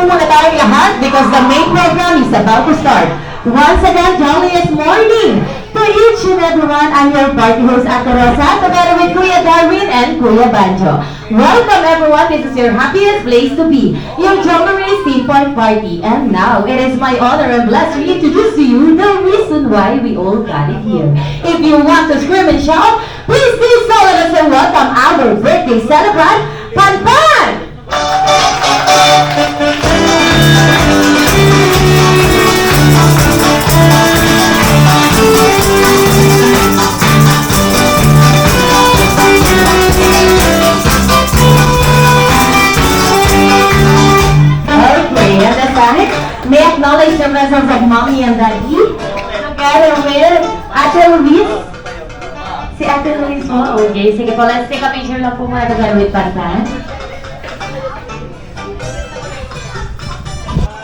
po muna tayong lahat because the main program is about to start. Once again, jolliest morning to each and everyone. I'm your party host, Ate Rosa, together with Kuya Darwin and Kuya Banjo. Welcome everyone, this is your happiest place to be, your Jamboree Seapoint Party. And now, it is my honor and blessing to introduce to you the reason why we all gathered here. If you want to scream and shout, please do so. Let us welcome our birthday celebrant, Pan Pan! May acknowledge the presence of Mommy and Daddy together with Ate Luis. Si Ate Luis mo? Okay, sige po. Let's take a picture lang po muna together with Pantan.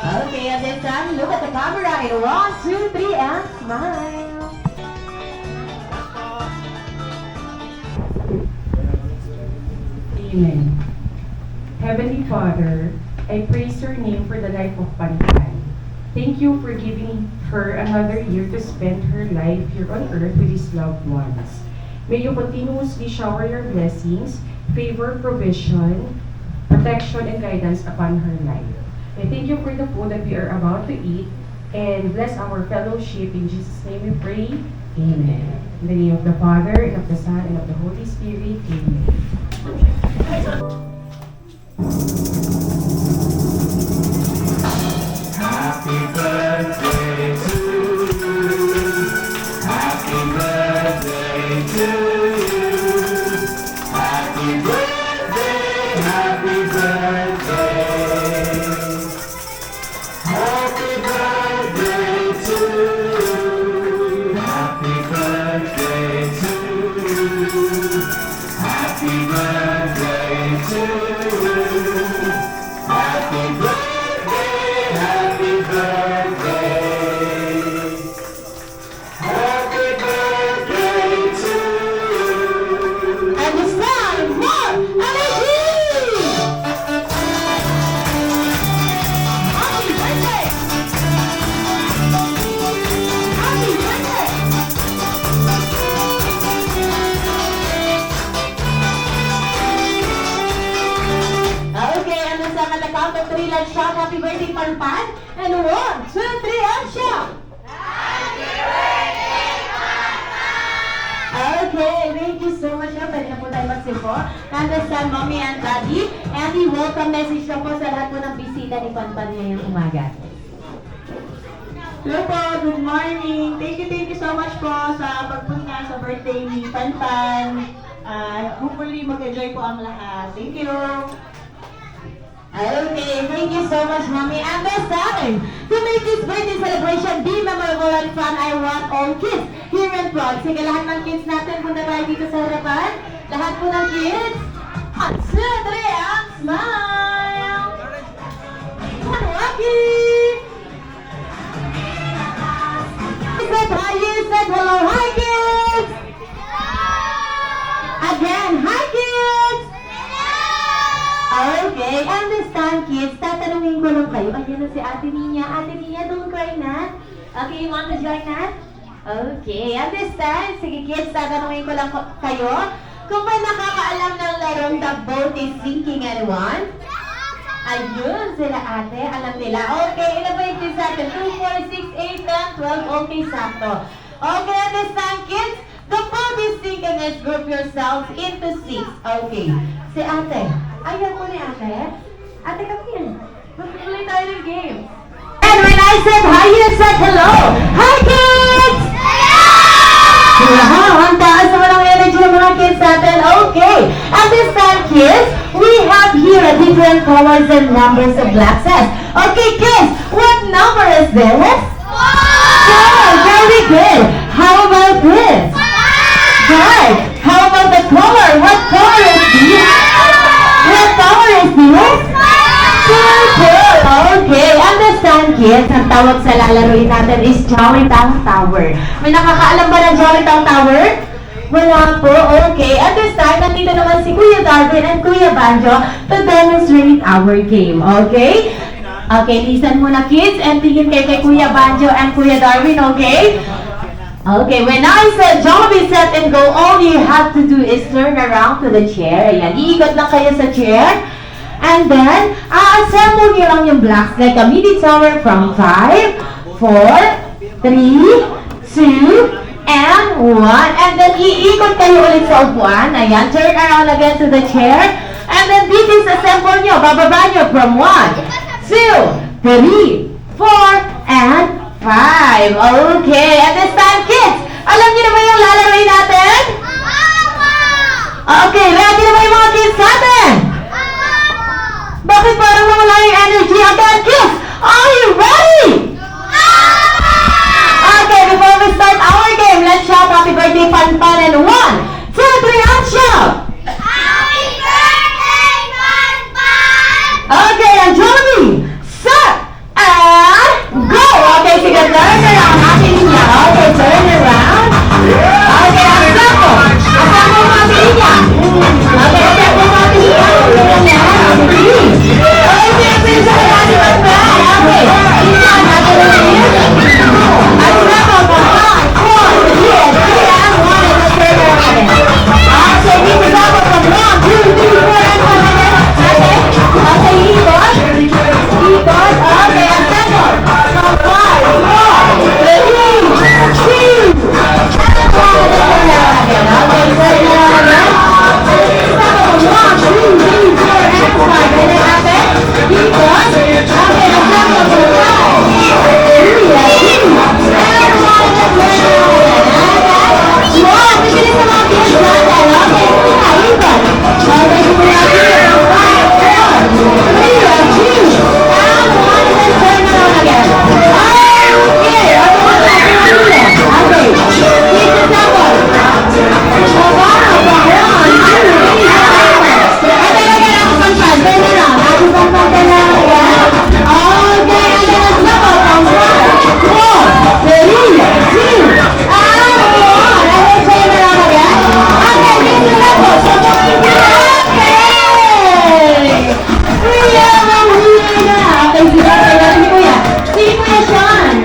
Okay, at this time, look at the camera in 1, 2, 3, and smile. Amen. Heavenly Father, I praise your name for the life of Pantan. Thank you for giving her another year to spend her life here on earth with his loved ones. May you continuously shower your blessings, favor, provision, protection, and guidance upon her life. I thank you for the food that we are about to eat, and bless our fellowship. In Jesus' name we pray. Amen. In the name of the Father, and of the Son, and of the Holy Spirit. Amen. Happy birthday to you. Happy birthday to you. Happy birthday, happy birthday. Happy birthday to you. Happy birthday to you. Happy birthday to you. Happy birthday. Happy birthday. Happy birthday to you. And it's time for energy! Happy birthday! Happy birthday! Okay, and then at the count of 3, let's shout happy birthday, Panpan. And 1, 2, 3, and shout! Okay, thank you so much. Pwede na po tayo magsimpo. Understand, Mommy and Daddy. And the welcome message na po sa lahat po ng bisita ni Panpan ngayong umaga. Hello po, good morning. Thank you so much po sa pagpunta sa birthday ni Panpan. Hopefully mag-enjoy po ang lahat. Thank you. Okay, thank you so much, Mommy. And this time, to make this birthday celebration be memorable and fun, I want all kids here in front. Sige, lahat ng kids natin, punta tayo dito sa harapan. Lahat po ng kids. 1, 2, 3, and smile! One, Rocky! Said hi, you said hello, hi kids! Again, hi kids! Okay, and this time kids, tatanungin ko lang kayo. Ayan na si Ate Nina. Ate Nina, don't cry na. Okay, you want to join us? Okay, and this time, sige kids, tatanungin ko lang kayo. Kung may nakakaalam ng larong The Boat is Sinking, anyone? Ayun, sila ate, alam nila. Okay, ilan ba yung kids natin? 2, 4, 6, 8, 10, 12. Okay, sakto. Okay, and this time kids, the boat is sinking and group yourselves into 6. Okay, si ate. Ayaw mo ni ate? Ate, come here. Mag-play tayo ng game. And when I said hi, you said hello. Hi, kids! Hello! Ang taas naman ang energy ng mga kids natin. Okay. At this time, kids, we have here a different colors and numbers of glasses. Okay, kids, what number is this? 4! Very good. How about this? 5! How about the color? What color is this? What color is this? Purple! Okay, understand kids, ang tawag sa lalaroin natin is Jolly Town Tower. May nakakaalam ba ng Jolly Town Tower? Wala po, okay. At this time, nandito naman si Kuya Darwin and Kuya Banjo to demonstrate our game, okay? Okay, listen muna kids and tingin kayo kay Kuya Banjo and Kuya Darwin, okay? Okay, when I said Jollibee set and go, all you have to do is turn around to the chair. Ayan, iikot lang kayo sa chair. And then, assemble nyo lang yung blocks like a mini tower from 5, 4, 3, 2, and 1. And then, iikot kayo ulit sa upuan. Ayan, turn around again to the chair. And then, disassemble nyo. Bababa nyo from 1, 2, 3, 4, and 5. Okay, at this time, kids, alam niyo na ba yung lalaroin natin? Okay, ready na ba yung mga kids natin? Bakit parang nawala yung energy agad, kids? Are you ready? Okay, before we start our game, let's shout happy birthday, Panpan, and 1, 2, 3, and shout! Okay, and Jollibee, set, and go! Okay, sige, turn around natin niya. Okay, turn around. Okay, assemble. Assemble natin niya. Okay, assemble natin niya. Okay, pinsan natin ang bag. Okay, pinsan natin ang bag. Assemble po. 1, 2, 3, and 1, and let's turn around again. Okay, pinsan natin from 1, 2, 3, 4, and 1 again. Okay, okay, ikot. Ikot. Okay, assemble. From 5, 4, 3, 2, 1. Let's turn around again. Okay, turn around again. Assemble. 1, 2, 3, 4, and 5. And then after, ikot. Okay, assemble from 5, 3, 2, and 1. Let's turn around again. Okay. 1, bibilis sa mga kids natin. Okay, kumina, ikot. Okay, kumina, ikot. 5, 4, 3, 2, and 1. And then turn around again. Okay, okay, keep the tempo. Baba, from 1, 2, 3, 4. And then again, ako Panpan, turn around. Ako Panpan, turn around again. Okay, and then let's go from 1, 4, 3, 2, and 1. And then turn around again. Okay, keep the tempo. Okay! Kuya, mahuli na. Okay, sige, si Kuya. Si Kuya Sean.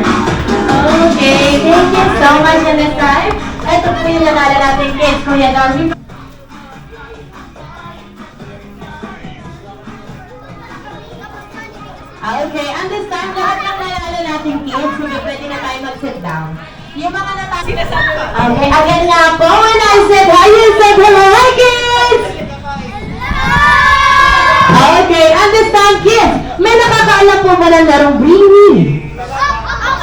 Okay, thank you so much in this time. Ito po yung nanala natin kids, Kuya Darwin. Okay, and this time, lahat ng nanala natin kids, hindi pwede na tayo mag-sit down. Yung mga natalo. Okay, again nga po, when I said hi, you said hello, hi kids! Okay, and this time kids, may nakakaalam po ba ng larong Bring Me?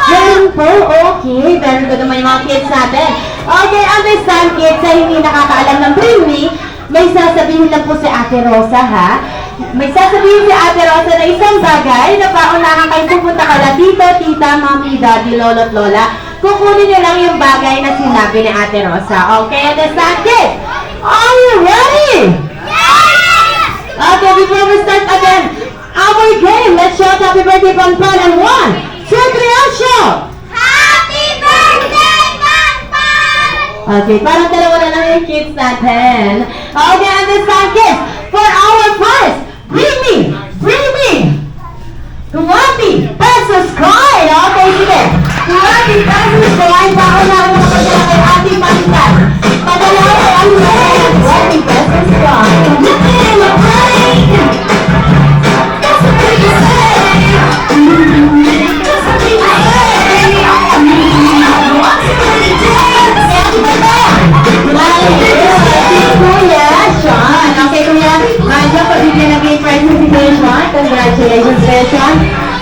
Meron po, okay. Very good naman yung mga kids natin. Okay, and this time, kids, sa hindi nakakaalam ng Bring Me, may sasabihin lang po si Ate Rosa, ha? May sasabihin si Ate Rosa na isang bagay na paunahan kayo pupunta ka na tito, tita, mami, daddy, lolo't lola. Kukunin nyo lang yung bagay na sinabi ni Ate Rosa. Okay, and this time, kids, are you ready? Okay, before we start again, our game, let's shout happy birthday, Panpan, and 1, 2, 3, and shout! Happy birthday, Panpan! Okay, parang dalawa na lang yung kids natin. Okay, and this time, kids, for our first, bring me 20 pesos coin. Okay, sige. 20 pesos coin, paunahan mo kapag na kay Ate Panpan. Padala ko ang 20 pesos coin. Kuya Sean. Okay, Kuya. Medyo pabigyan ng game prize si Kuya Sean. Congratulations, Kuya Sean.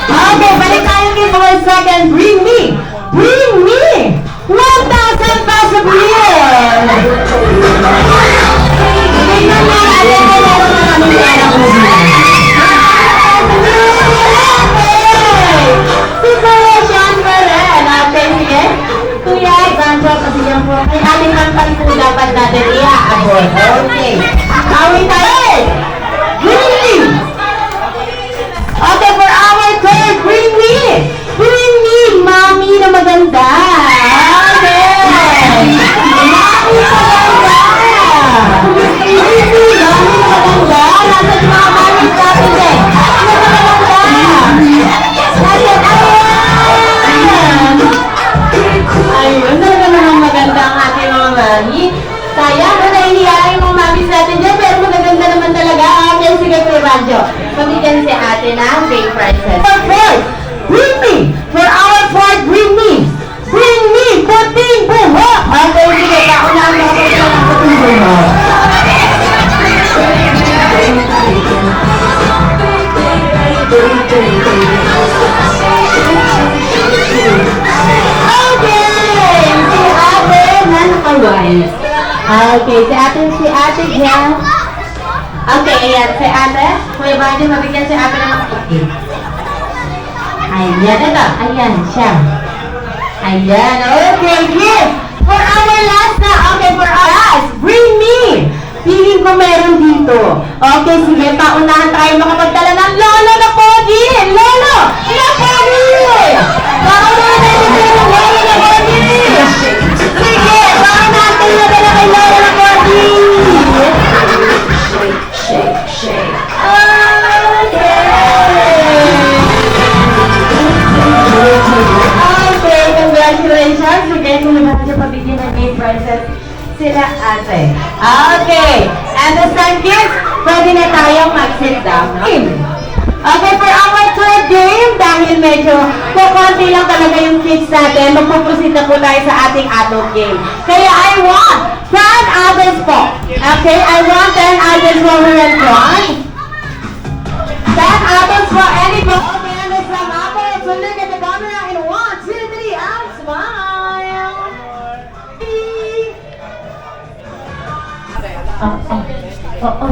Okay, balik tayo kay our second. Bring me 1,000 peso bill. Tingnan mo, alam mo, meron na kami pera ko. Si Kuya Sean pa rin. Okay, sige. Kuya, Banjo, pabigyan po. Ay, ating Panpan po dapat natin i-aabot. Okay. Awin tayo. Bring me. Okay, for our third, bring me, Mami na maganda. Okay. Okay, si ate dyan. Okay, ayan, si ate. Kuya Barney, mabigyan si ate ng cake. Ayan, ito. Ayan, siya. Ayan, okay, gift. For our last na, okay, for us, bring me. Feeling ko meron dito. Okay, sige, paunahan tayo makapagdala ng lolo na pogi. Lolo na pogi. Paunahan tayo ng lolo na pogi. Sige, paunahan tayo na dala kay lolo na pogi. Shake, shake, shake. Okay, congratulations. Sige, kung naman siya pabigyan ng game prizes sila ate. Okay, and the time kids, pwede na tayong mag-sit down. Okay, for our third game, dahil medyo kukunti lang talaga yung kids natin, magpuproceed na po tayo sa ating adult game. Kaya I want 10 adults po. Okay, I want 10 adults over and front. 10 adults for any po. Okay, and there's some adults. So look at the camera in 1, 2, 3, and smile.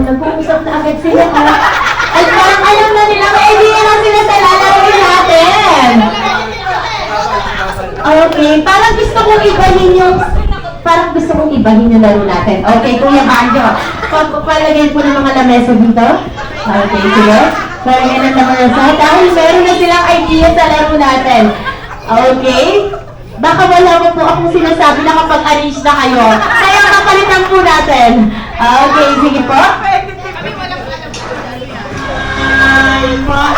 Nag-uusap na agad sila. At parang alam na nila, may idea na sila sa lalawin natin. Okay, parang gusto kong ibahin yung laro natin. Okay, Kuya Banjo, papalagyan po ng mga lamesa dito. Okay, sige. Parang ng lamesa. Dahil meron na silang idea sa laro natin. Okay? Baka wala po akong sinasabi na kapag arrange na kayo. Kaya kapalitan po natin. Okay, sige po.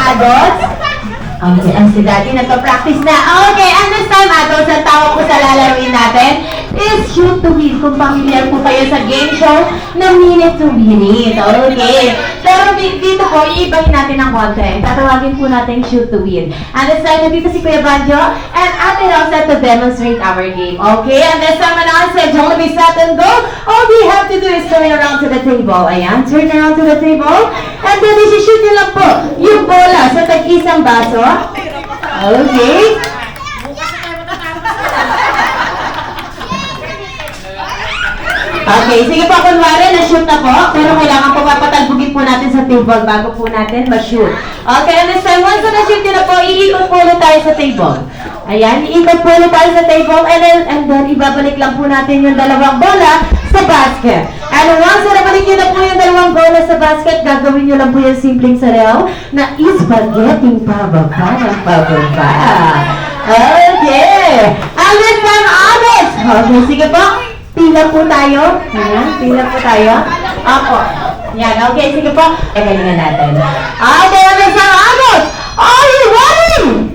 Adults? Okay, ang si Daddy nagpa-practice na. Okay, and this time, adults, ang tawag po sa lalaruin natin is Shoot to Win. Kung familiar po kayo sa game show na Minute to Minute. Okay. Pero dito po, iibahin natin ang konti. Tatawagin po natin Shoot to Win. And this time, nandito si Kuya Banjo and Ate Rosa to demonstrate our game. Okay, and this time, I said, don't be set and go. All we have to do is turn around to the table. Ayan, turn around to the table. And then, isi-shoot nyo lang po yung bola sa tag-isang baso. Okay. Okay, sige po, kunwari, na-shoot na po. Pero kailangan po papatalbugin po natin sa table bago po natin ma-shoot. Okay, and this time, once na-shoot nyo na po, iikot po ulit tayo sa table. Ayan, iikot po ulit tayo sa table, and then ibabalik lang po natin yung dalawang bola sa basket. And once na nabalik nyo na po yung dalawang bola sa basket, gagawin nyo lang po yung simpleng sayaw na spaghetti pababa ng pababa. Okay. And this time, Alex! Okay, sige po. Pila po tayo. Ayan, pila po tayo. Ako. Yan, okay, sige po. Galingan natin. Okay, ano sa Amos? Are you ready?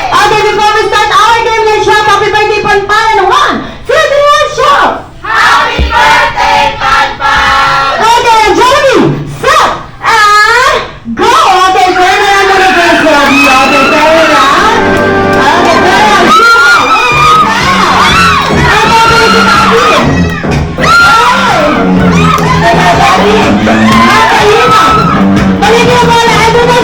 Okay, before we start our game, let's shout happy birthday, Panpan. 1, 2, 3, and shout! Happy birthday, Panpan! Okay, Jeremy, set, and go! Okay, turn around to the first one. Okay, turn around. Okay, turn around. Balik yung bola! Ito na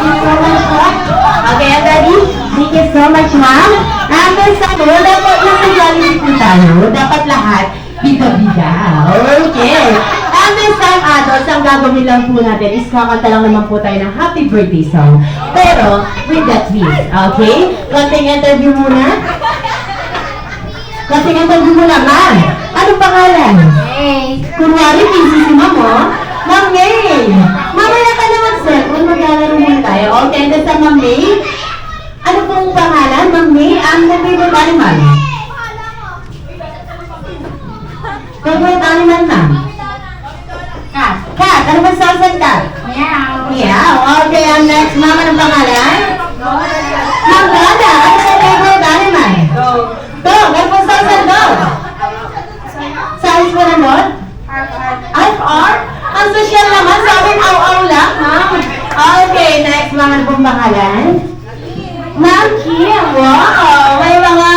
you so much po. Okay, I'm ready? Thank you so much, ma'am. And this time, dapat nasa Jollibee po tayo. Dapat lahat bida-bida. Okay. And this time, adults, ang gagawin lang po natin is kakanta lang naman po tayo ng happy birthday song. Pero, with that twist. Okay? Konting interview muna. Konting interview muna, ma'am. Anong pangalan? May. Kunwari, busy si ma'am, oh. Ma'am May. Mamaya ka naman, sir. Kung maglalaro muna tayo. Okay, and this time, Ma'am May. Ano pong pangalan, Ma'am May? Ang favorite animal? Favorite animal, ma'am? Cat. Cat. Ano ba sa cat? Meow. Meow. Okay, ang next, ma'am, anong pangalan? Ma'am Dada. Ano sa favorite animal? Dog. Dog. Ano ba sa dog? Size mo ng dog? R? Ang social naman, sabi aw-aw lang, ma'am. Okay, next, ma'am, ano pong pangalan? Ma'am Kim, wow! May mga,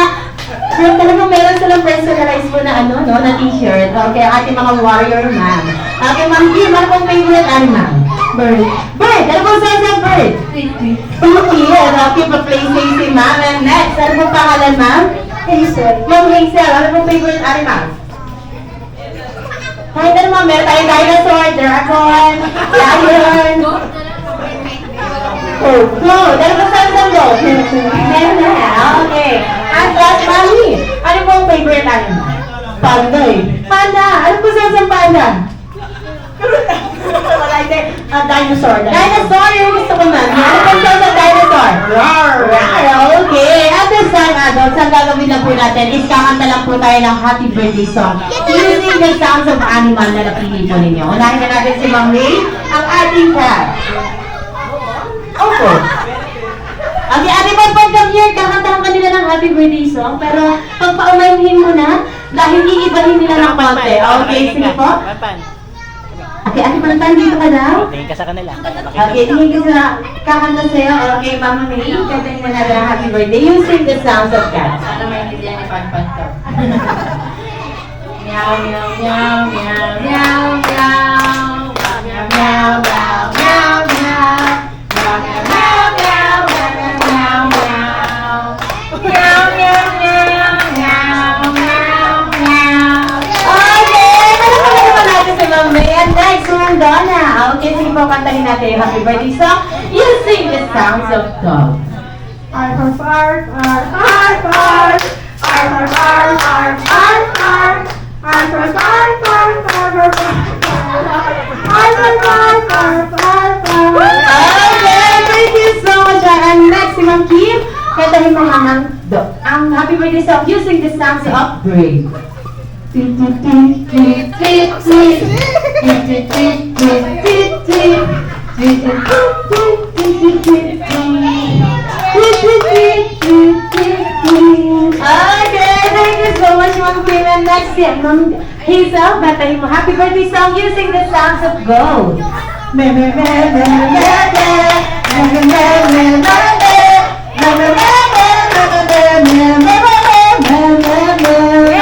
talagang meron silang personalized po na ano, no, na t-shirt. Okay, ating mga warrior, ma'am. Okay, Ma'am Kim, ano pong favorite animal? Bird. Bird! Ano pong size ng bird? Tweet. Okay, pa-play si ma'am. And next, ano pong pangalan, ma'am? Hazel. Ma'am Hazel, ano pong favorite animal? Kahit ano, ma'am, meron tayong dinosaur, dragon, lion. Oh, goat. Ano ba size ng goat? Meron na. Okay. And last, mami, ano pong favorite animal? Panda eh. Panda! Ano po size ng panda? Wala ito. Dinosaur. Dinosaur yung gusto ko, ma'am. Ano pong size ng dinosaur? Rawr! Okay. At this time, adults, ang gagawin lang po natin is kakanta lang po tayo ng happy birthday song using the sounds of animal na napili po ninyo. Unahin na natin si Ma'am May, ang ating cat. Opo. Okay, ate pa come here, kakantahan kanila ng happy birthday song, pero pagpaumahin mo na, dahil iibahin nila ng konti. Okay, sige po. Okay, ate Pantan, dito ka daw. Tingin ka sa kanila. Okay, tingin ka sa kakanta sa'yo. Okay, Mama May, kantahin na natin ang happy birthday using the sounds of cats. Ano maintindihan ni Panpan to? Meow, meow, meow, meow, meow, meow. Meow, meow, meow, meow, meow. Donna. Okay, sige po, kantahin natin yung happy birthday song using the sounds of dog. Arf, arf, arf, arf, arf, arf. Arf, arf, arf, arf, arf, arf. Arf, arf, arf, arf, arf, arf, arf. Arf, arf, arf, arf, arf, arf. Okay, thank you so much. And next, si Ma'am Kim, kantahin mo nga ang happy birthday song using the sounds of bird. Tweet, tweet, tweet, tweet, tweet, tweet. Tweet, tweet, tweet, tweet, tweet, tweet. Tweet, tweet, tweet, tweet, tweet, tweet, tweet. Tweet, tweet, tweet, tweet, tweet, tweet. Okay, thank you so much, Ma'am Kim. And next, Ma'am Hazel, kantahin mo happy birthday song using the sounds of goat. Me, me, me, me, me, me, me. Me, me, me, me, me, me. Me, me, me, me, me, me, me, me, me, me.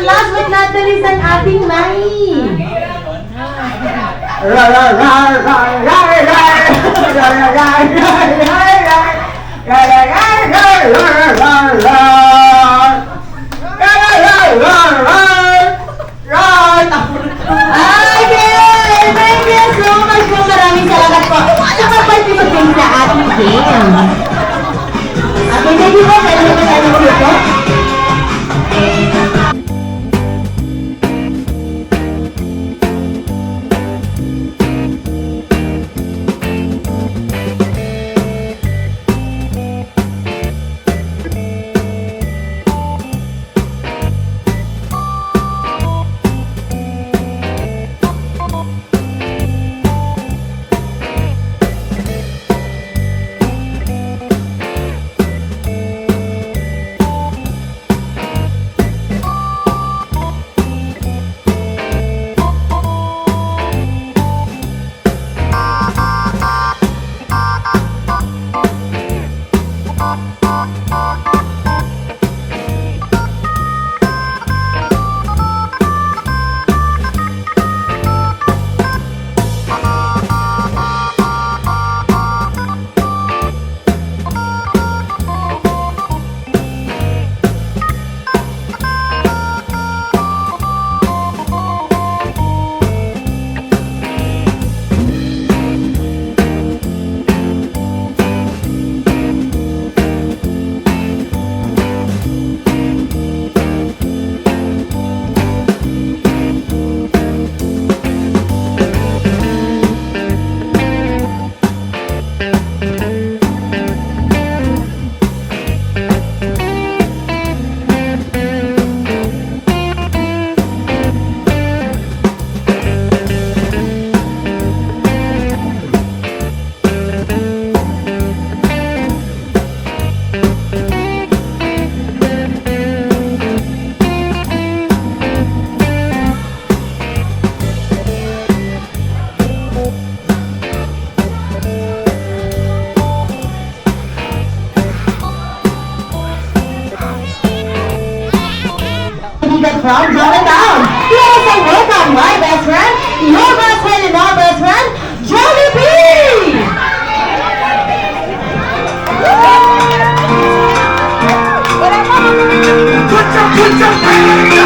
Last but not the least, ang ating Mai. Rar rar rar rar rar rar rar rar rar rar rar rar rar rar. Okay, thank you so much po. Maraming salamat po sa pag-participate sa ating game. Okay, thank you po. Pwede mo mag-ano po? from Jonathan. Let us welcome my best friend, your best friend and our best friend, Jollibee! Put your hands up!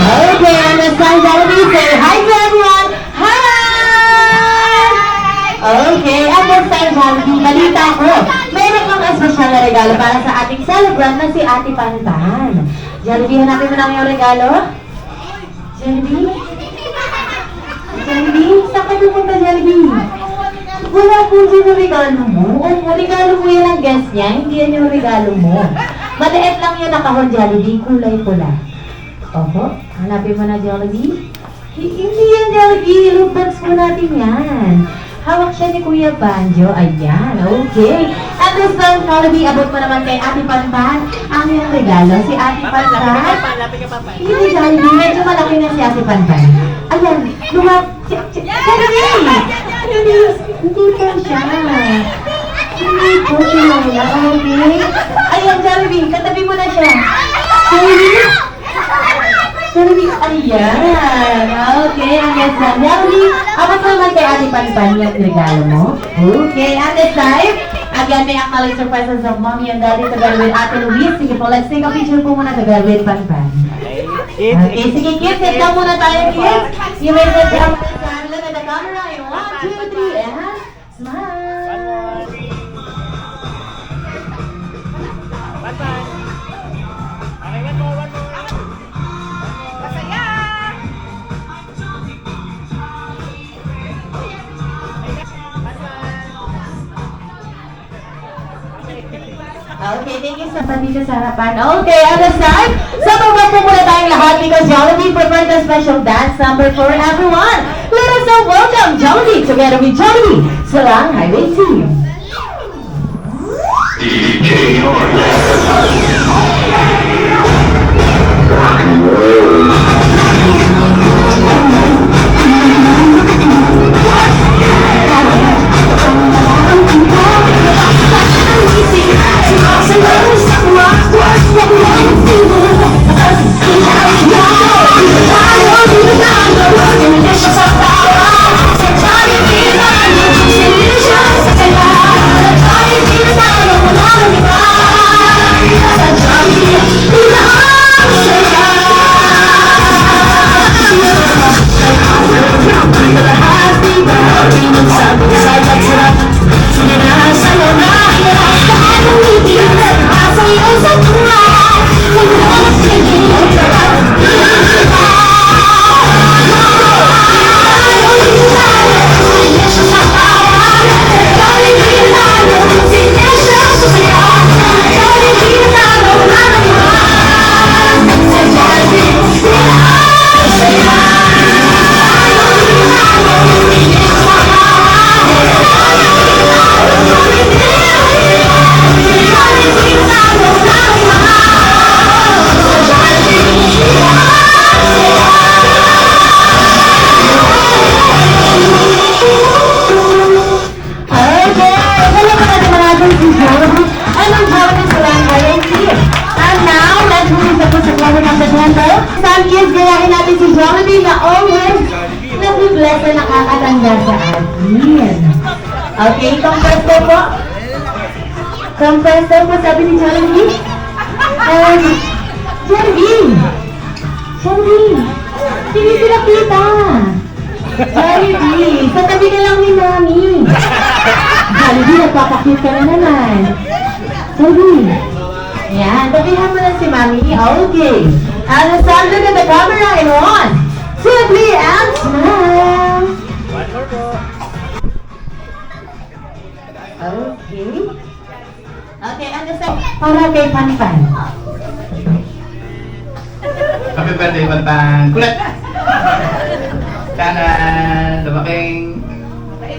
Okay, understand, Jollibee. Say hi to everyone. Hi! Okay, understand, Jollibee. Balita ko, mayroon kang espesyal na regalo para sa ating celebrant na si Ate Panpan. Jollibee, hanapin mo na yung regalo. Jollibee? Jollibee? Saan ka pupunta, Jollibee? Wala po dyan yung regalo mo. O, regalo mo yan ang guest niya, hindi yan yung regalo mo. Maliit lang yun nakahon, Jollibee, kulay pula. Opo, hanapin mo na, Jollibee. Hindi yan, Jollibee. Loot box mo natin yan. Hawak siya ni Kuya Banjo. Ayan, okay. At this time, Jollibee, abot mo naman kay Ate Panpan ang iyong regalo. Si Ate Panpan. Hindi, Jollibee. Medyo malaki na si Ate Panpan. Ayan, Jollibee! Hindi po siya. Hindi po siya. Okay. Ayan, Jollibee. Katabi mo na siya. Jollibee? Jollibee, ayan. Okay, ang yes na. Jollibee, abot mo naman kay Ate Panpan yung regalo mo. Okay, at this time, again, may acknowledge the presence of Mommy and Daddy together with Ate Luis. Sige po, let's take a picture po muna together with Panpan. Okay, sige kids, sit down muna tayo kids. You may sit down. Look at the camera. 1, 2, 3, and smile. Okay, thank you sa dito sa harapan. Okay, at this time, sa baba po muna tayong lahat because Jollibee prepared a special dance number for everyone. Let us now welcome Jollibee together with Jollibee Silang Highway Team. DJ bless na nakakatanda sa atin. Okay, compressor po. Compressor po, sabi ni Jollibee. Jollibee! Jollibee! Hindi sila kita. Jollibee, sa tabi na lang ni Mami. Jollibee, nagpapakit ka na naman. Jollibee. Yan, tabihan mo na si Mami. Okay. Alessandro to the camera in 1, 2, 3, and smile. Okay. Okay, Alessandro. Para kay Panpan. Happy birthday, Pantang! Kulat! Sana lumaking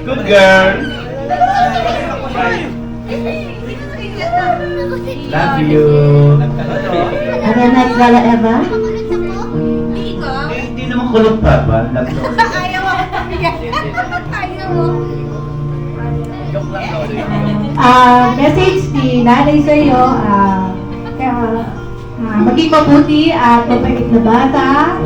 good girl! Love you! Ano next, Lala Eva? Hindi naman kulot pa ba? Love you! Ayaw mo. Ayaw mo. Message ni nanay sa iyo, maging mabuti at mabait na bata,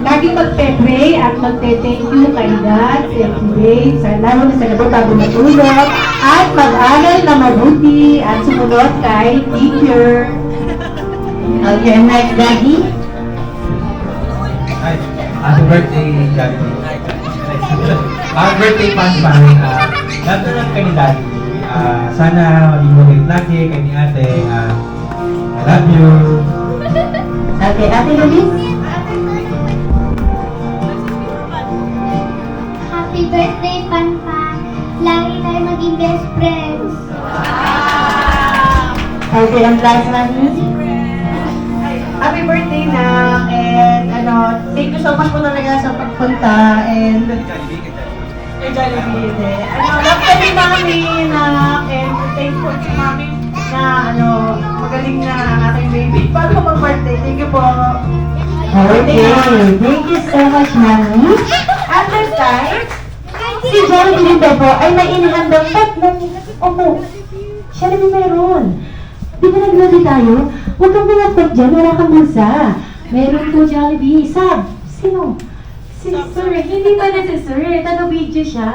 laging magpe-pray at magte-thank you kay God every day, lalo na sa labot bago matulog, at mag-aral na mabuti at sumunod kay teacher. Okay, next, Daddy. Hi, happy birthday, Daddy. Happy birthday, Panpan. Lahat na lang kay ni Daddy. Sana maging mabait lagi kay ni ate. I love you. Okay, Ate Lulis. Happy birthday, Panpan. Lagi tayo maging best friends. Okay, ang last, Mami. Happy birthday na, and thank you so much po talaga sa pagpunta, and Jollibee din. Love ka ni Mami na, and thankful si Mami na, magaling na ang aking baby. Bago mag-birthday, thank you po. Okay, thank you so much, Mami. At this time, si Jollibee dito po ay may inihandang tatlong upo. Jollibee meron. Di ba naglabi tayo? Huwag kang pinagpag dyan, wala kang bulsa. Meron po Jollibee. Sab, sino? Si Sir, hindi pa na si Sir. Taga-video siya.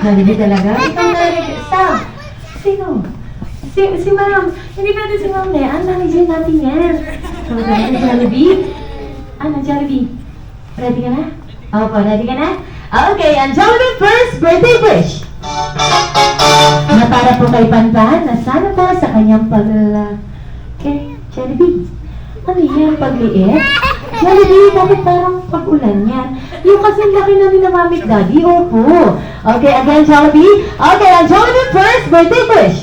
Jollibee talaga? Ikaw na rin. Sab, sino? Si Ma'am. Hindi pwede si Ma'am Leanne. Manager natin yan. So, Jollibee? Ano, Jollibee? Ready ka na? Opo, ready ka na? Okay, ang Jollibee first birthday wish. Na para po kay Panpan, na sana po sa kanyang kay Jollibee. Ano yan, pagliit? Jollibee, bakit parang pag-ulan yan? Yung kasi laki na ni Mami at Daddy, opo. Okay, again, Jollibee. Okay, ang Jollibee first birthday wish.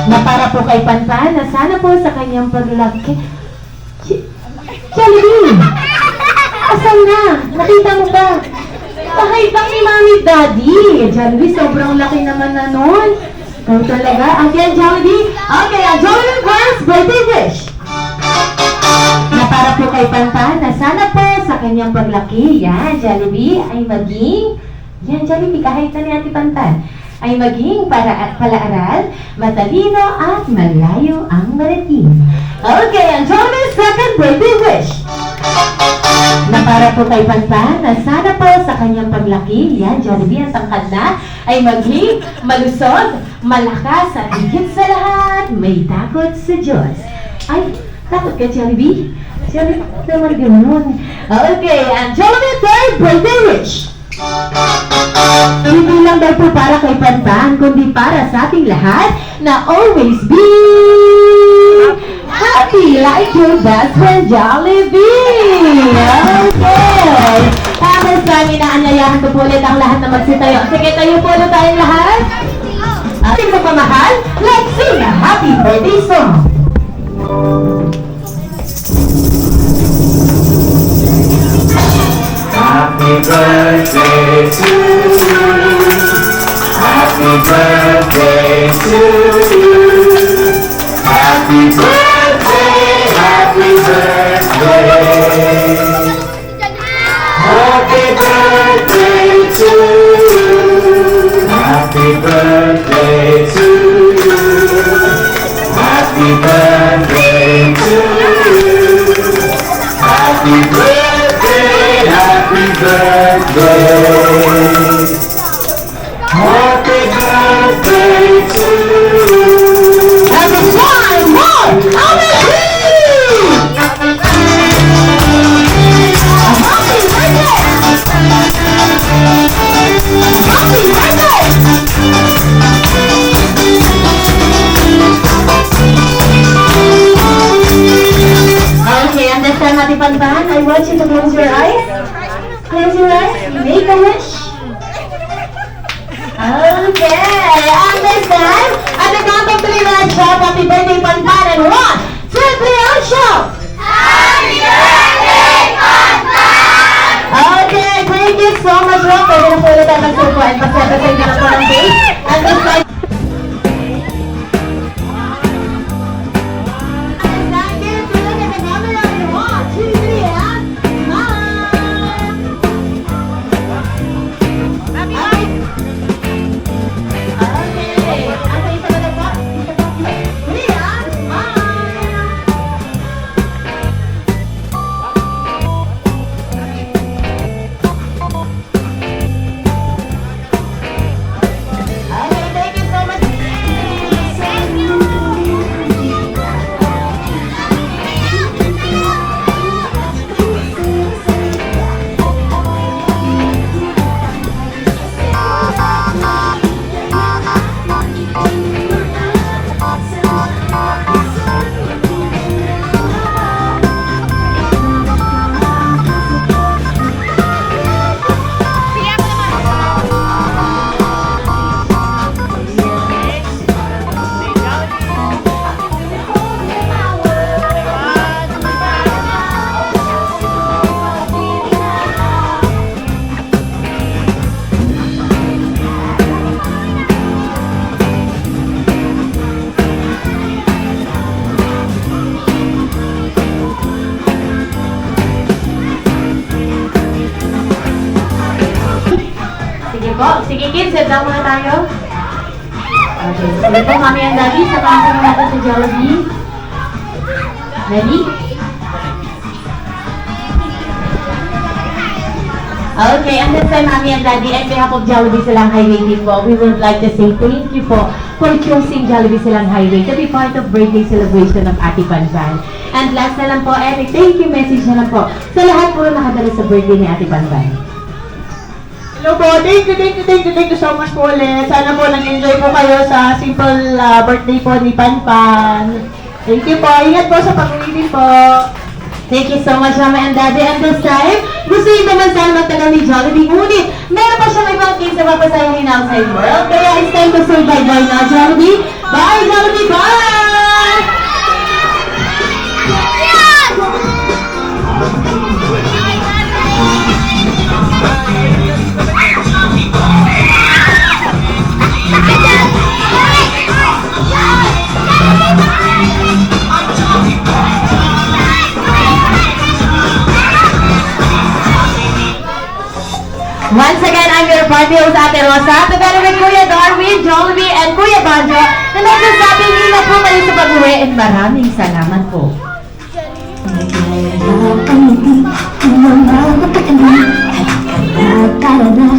Na para po kay Panpan, na sana po sa kanyang paglaki. Jollibee! Asan na? Nakita mo ba? Kahit lang ni Mami at Daddy. Jollibee, sobrang laki naman na nun. Ikaw talaga. Again, Jollibee. Okay, ang Jollibee first birthday wish. Na para po kay Pantan, na sana po sa kanyang paglaki, yan, Jollibee, ay maging, yan, Jollibee, kahit na ni Ate Pantan, ay maging palaaral, matalino at malayo ang marating. Okay, ang Jollibee second birthday wish. Na para po kay Panpan, na sana po sa kanyang paglaki, yan, Jollibee, ang tangkad na, ay maging malusog, malakas, at higit sa lahat, may takot sa Diyos. Ay, takot ka, Jollibee? Jollibee, naman ganun. Okay, ang Jollibee third birthday wish. Hindi lang daw po para kay Panpan, kundi para sa ating lahat, na always be happy like your best friend, Jollibee! Okay! Tapos kami na anyayahan ko po ulit ang lahat na magsitayo. Sige, tayo po ulit tayong lahat. Ating magmamahal, let's sing a happy birthday song! Happy birthday to you. Happy birthday to you. Happy birthday, happy birthday. Happy birthday to you. Happy birthday to you. Happy birthday to you. Happy birthday, happy birthday. Happy birthday to you. And it's one more! Happy birthday! Happy birthday! Panpan, I want you to close your eyes. Close your eyes. Make a wish. Okay, and this time, at the count of three, let's shout happy birthday, Panpan, and 1, 2, 3, all shout! Happy birthday, Panpan! Okay, thank you so much, Rob. Pwede na po ulit tayo magsuko at magsasasin ka na po ng date. And this time, sige kids, sit down muna tayo. Okay, sige po, Mami and Daddy, samahan ko muna natin sa Jollibee. Ready? Okay, and this time, Mami and Daddy, on behalf of Jollibee Silang Highway team po, we would like to say thank you po for choosing Jollibee Silang Highway to be part of birthday celebration of Ate Panpan. And last na lang po, Eric, thank you message na lang po sa lahat po na nakadala sa birthday ni Ate Panpan. Hello po, thank you so much po ulit. Sana po nag-enjoy po kayo sa simple birthday po ni Panpan. Thank you po, ingat po sa pag-uwi din po. Thank you so much, Mama and Daddy. And this time, gusto nyo naman sana magtagal ni Jollibee. Ngunit, meron pa siyang ibang things na mapasayahin outside world. Kaya it's time to say bye-bye na, Jollibee. Bye, Jollibee! Bye! Once again, I'm your party host, Ate Rosa, together with Kuya Darwin, Jollibee, and Kuya Banjo, na nagsasabing ingat po kayo sa pag-uwi and maraming salamat po. Tara na,